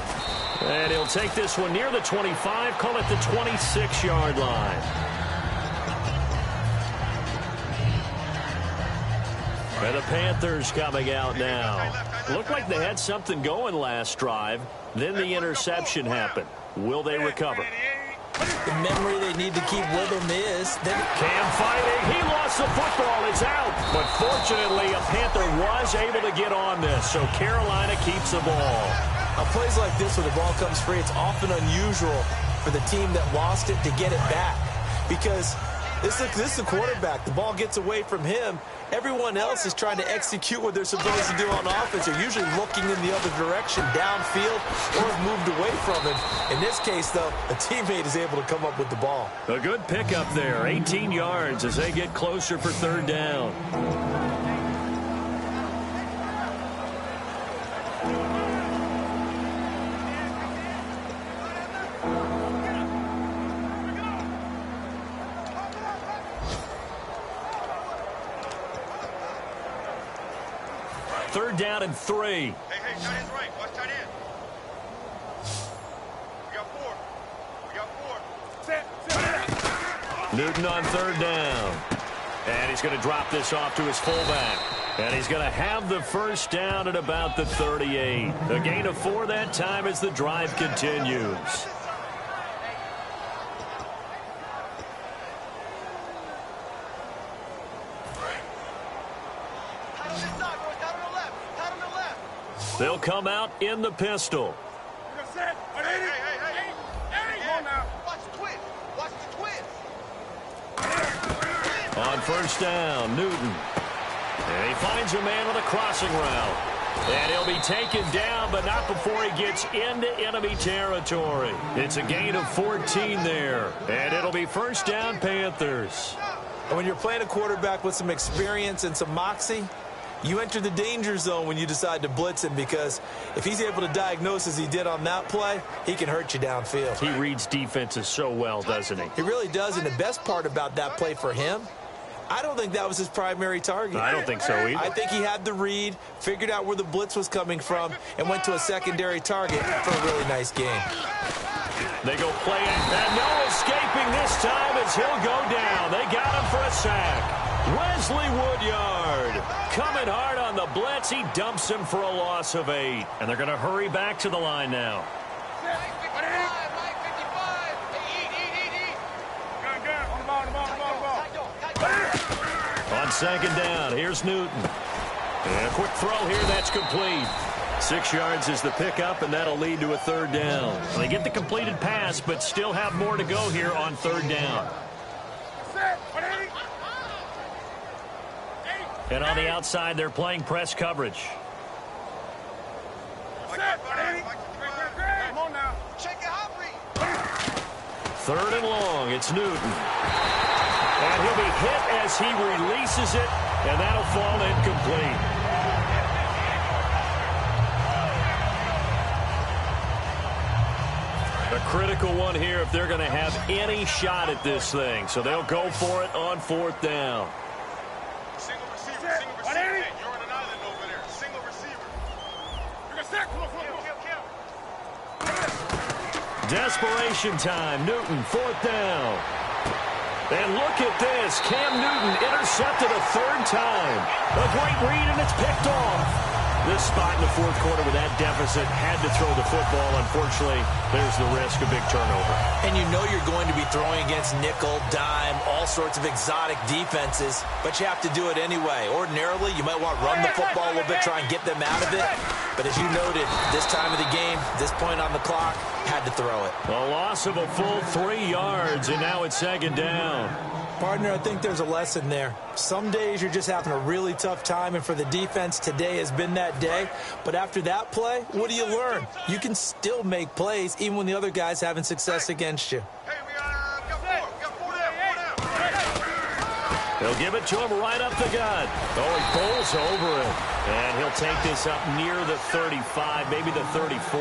And he'll take this one near the 25, call it the 26-yard line. And the Panthers coming out now. Looked like they had something going last drive. Then the interception happened. Will they recover? The memory they need to keep with them is... Cam fighting. He lost the football. It's out. But fortunately, a Panther was able to get on this. So Carolina keeps the ball. On plays like this where the ball comes free, it's often unusual for the team that lost it to get it back. Because this is the quarterback. The ball gets away from him. Everyone else is trying to execute what they're supposed to do on offense. They're usually looking in the other direction, downfield, or have moved away from him. In this case, though, a teammate is able to come up with the ball. A good pickup there, 18 yards as they get closer for 3rd down. Third down and 3. Hey, tight end's right. Watch tight end. We got 4. Newton on 3rd down. And he's going to drop this off to his fullback. And he's going to have the first down at about the 38. A gain of 4 that time as the drive continues. They'll come out in the pistol. Hey. Come on now. Watch the twist. On first down, Newton. And he finds a man with a crossing route. And he'll be taken down, but not before he gets into enemy territory. It's a gain of 14 there. And it'll be first down, Panthers. And when you're playing a quarterback with some experience and some moxie, you enter the danger zone when you decide to blitz him, because if he's able to diagnose as he did on that play, he can hurt you downfield. He reads defenses so well, doesn't he? He really does, and the best part about that play for him, I don't think that was his primary target. I don't think so either. I think he had the read, figured out where the blitz was coming from, and went to a secondary target for a really nice game. They go play it, and no escaping this time as he'll go down. They got him for a sack. Wesley Woodyard coming hard on the blitz. He dumps him for a loss of 8. And they're going to hurry back to the line now. On 2nd down, here's Newton. And a quick throw here, that's complete. 6 yards is the pickup, and that'll lead to a 3rd down. They get the completed pass, but still have more to go here on 3rd down. And on the outside, they're playing press coverage. Come on now. Check it out, read. 3rd and long. It's Newton. And he'll be hit as he releases it, and that'll fall incomplete. A critical one here if they're going to have any shot at this thing. So they'll go for it on 4th down. Single receiver. Hey, you're on an island over there. Single receiver. You're going to sack. Come on. Desperation time. Newton, 4th down. And look at this. Cam Newton intercepted a 3rd time. A great read, and it's picked off. This spot in the 4th quarter with that deficit had to throw the football. Unfortunately, there's the risk of big turnover. And you know you're going to be throwing against nickel, dime, all sorts of exotic defenses, but you have to do it anyway. Ordinarily, you might want to run the football a little bit, try and get them out of it. But as you noted, this time of the game, this point on the clock, had to throw it. A loss of a full 3 yards, and now it's 2nd down. Partner, I think there's a lesson there. Some days you're just having a really tough time, and for the defense, today has been that day. But after that play, what do you learn? You can still make plays even when the other guy's having success against you. Hey, we got 4 down. They'll give it to him right up the gut. Oh, he bowls over it. And he'll take this up near the 35, maybe the 34.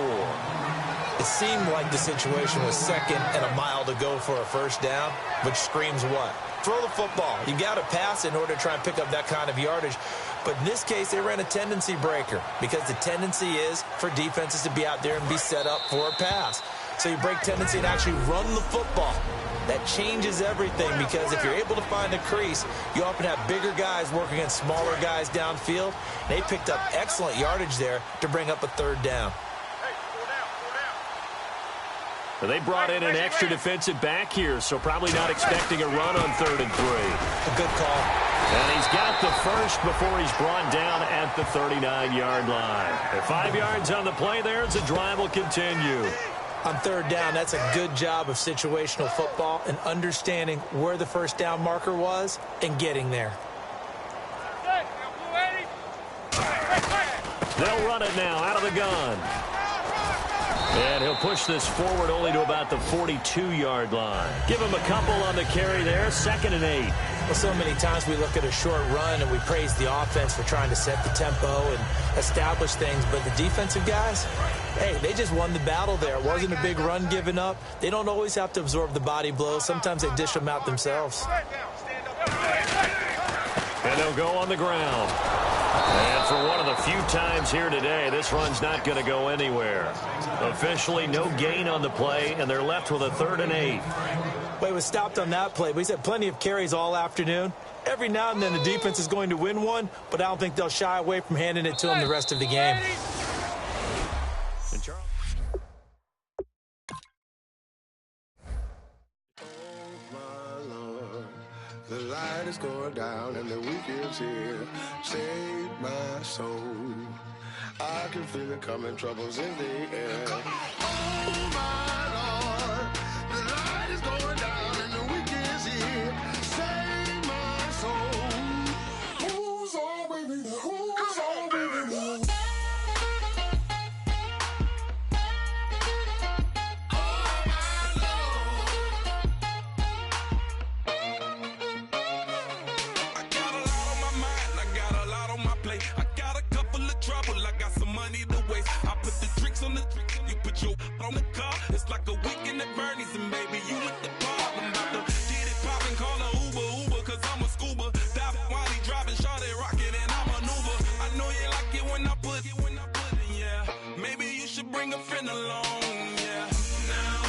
It seemed like the situation was 2nd and a mile to go for a 1st down, which screams what? Throw the football. You got to pass in order to try and pick up that kind of yardage. But in this case, they ran a tendency breaker because the tendency is for defenses to be out there and be set up for a pass. So you break tendency and actually run the football. That changes everything because if you're able to find a crease, you often have bigger guys working against smaller guys downfield. They picked up excellent yardage there to bring up a 3rd down. They brought in an extra defensive back here, so probably not expecting a run on 3rd and 3. A good call. And he's got the first before he's brought down at the 39-yard line. At 5 yards on the play there as the drive will continue. On 3rd down, that's a good job of situational football and understanding where the 1st down marker was and getting there. They'll run it now out of the gun. And he'll push this forward only to about the 42-yard line. Give him a couple on the carry there, 2nd and 8. Well, so many times we look at a short run and we praise the offense for trying to set the tempo and establish things. But the defensive guys, hey, they just won the battle there. It wasn't a big run given up. They don't always have to absorb the body blows. Sometimes they dish them out themselves. And they'll go on the ground. And for one of the few times here today, this run's not going to go anywhere. Officially, no gain on the play, and they're left with a 3rd and 8. Well, he was stopped on that play. We had plenty of carries all afternoon. Every now and then the defense is going to win one, but I don't think they'll shy away from handing it to him the rest of the game. And Charles. The light is going down and the weekend's here. Save my soul. I can feel it coming, troubles in the air. Oh my Lord, the light is going down and the weekend's here. Save my soul. Who's all with me? Who's all with me? On the car, it's like a weekend at Bernie's, and baby, you with the bar. I'm about to get it poppin', call a Uber, cause I'm a scuba. Dive while he driving, shawty rockin', and I maneuver. I know you like it when I put it, yeah. Maybe you should bring a friend along, yeah. Now,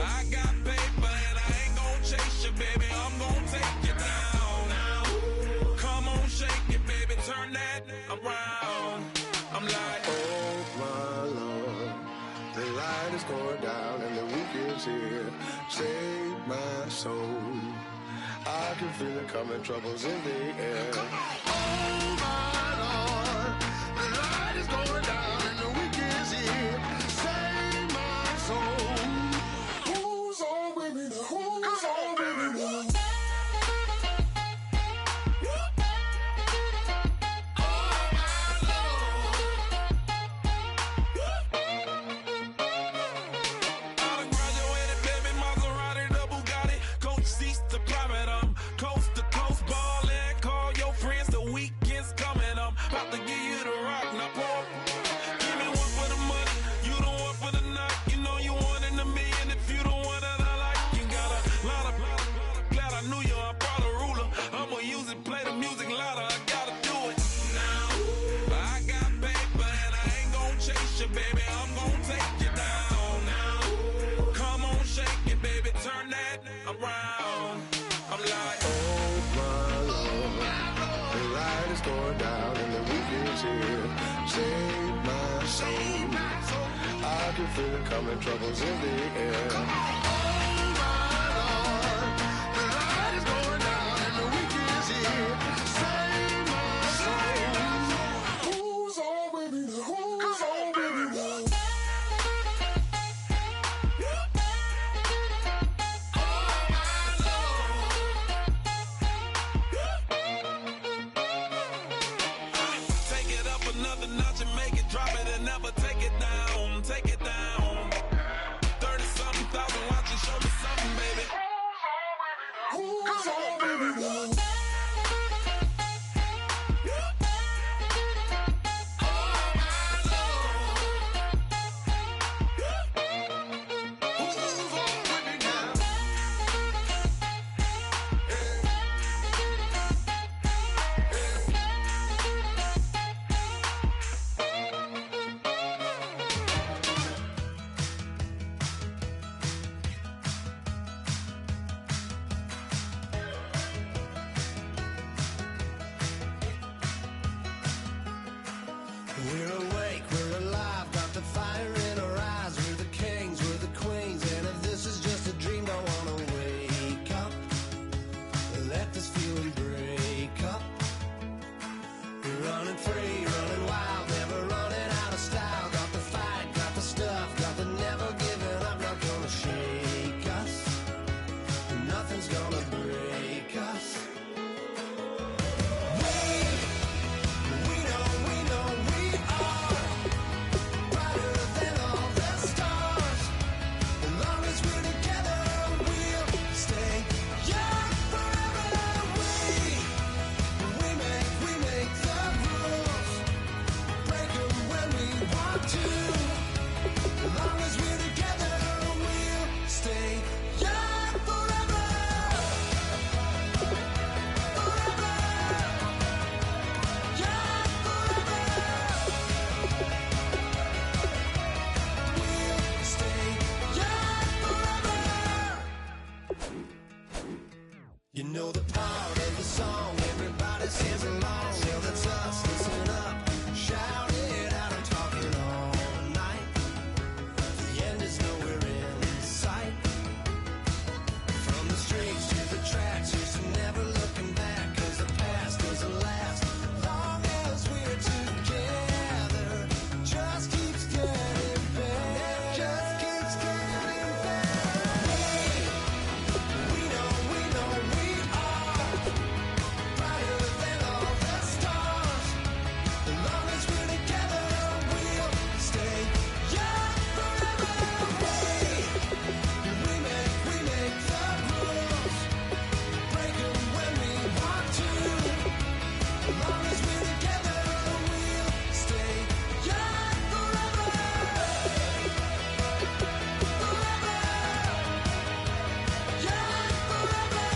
I got paper, and I ain't gon' chase you, baby. I'm gon' take you down. Now, come on, shake it, baby, turn that around. I'm like, oh my Lord. The light is going down and the weekend's here. Save my soul. I can feel it coming, troubles in the air. Oh my Lord, the light is going down and the weekend's here. Save my soul. Who's all with me? Who's all with me? Oh my Lord. feel it coming, troubles in the air. Oh my Lord, the light is going down and the week is here. Save my soul. Who's on with me now? Who's on with me now? Another notch and make it, drop it and never take it down, take it down. 30-something thousand watching, show me something, baby. Who's on, baby, now? We're awake, we're alive, got the fire in our eyes. We're the kings, we're the queens, and if this is just a dream, don't wanna wake up. Let this feeling break up. We're running free, running wild, never running out of style. Got the fight, got the stuff, got the never giving up. Not gonna shake us, nothing's gonna break us. You know the part of the song, everybody sings along. Well, that's us, listen up, shout it out, I'm talking all night. The end is nowhere in sight. From the streets to the tracks, here's to never looking back. Cause the past doesn't last, long as we're together. Just keeps getting better, just keeps getting better. We know we are brighter than all the stars. As long as we're together, we'll stay young forever. We make the rules, break them when we want to. As long as we're together, we'll stay young forever. Forever. Young forever.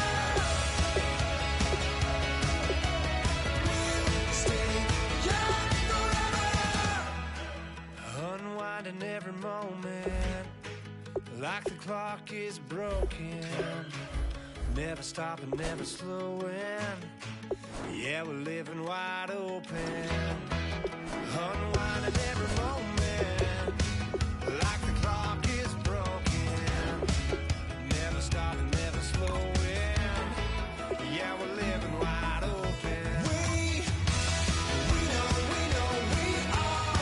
We'll stay young forever. Unwinding every moment, like the clock is broken. Never stopping, never slowing. Yeah, we're living wide open. Unwinding every moment, like the clock is broken. Never stopping, never slowing. Yeah, we're living wide open. We know we are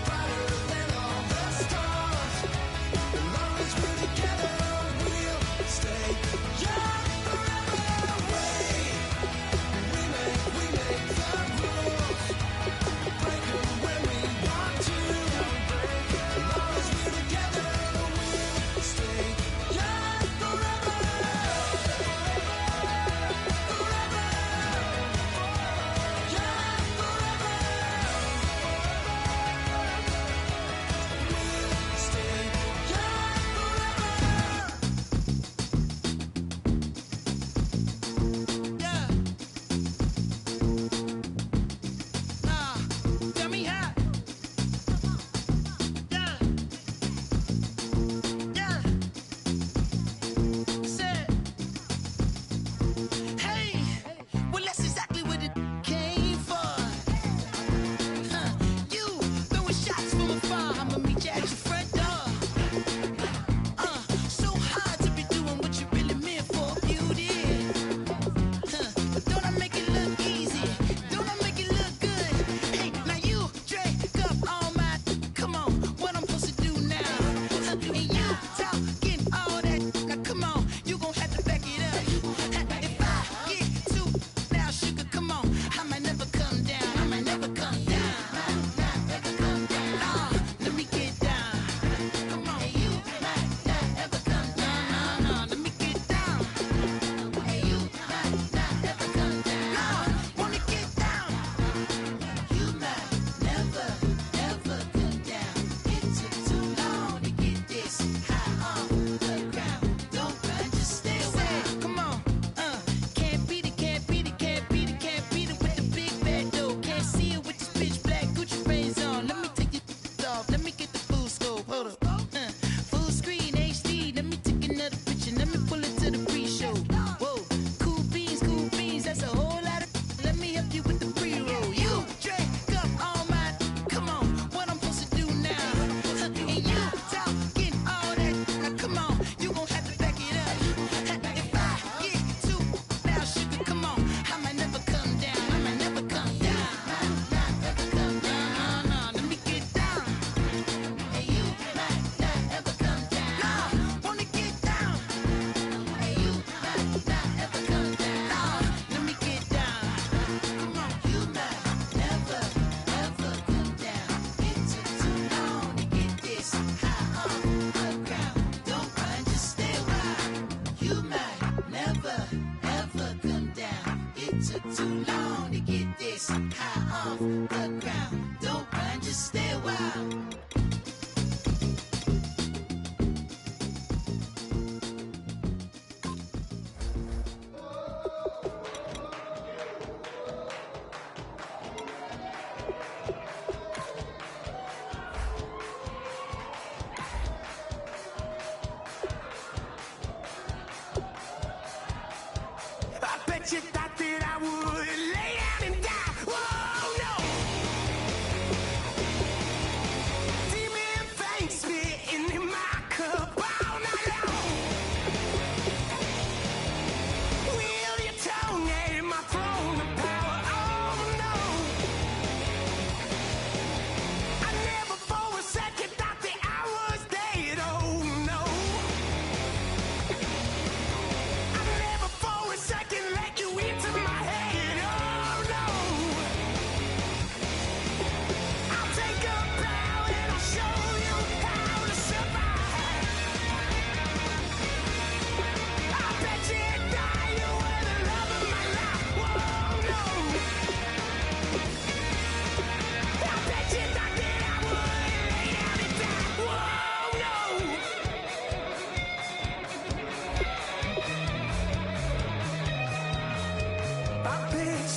brighter than all the stars. As long as we're together, we'll stay young forever. We make the rules, break them when we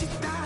necesitas.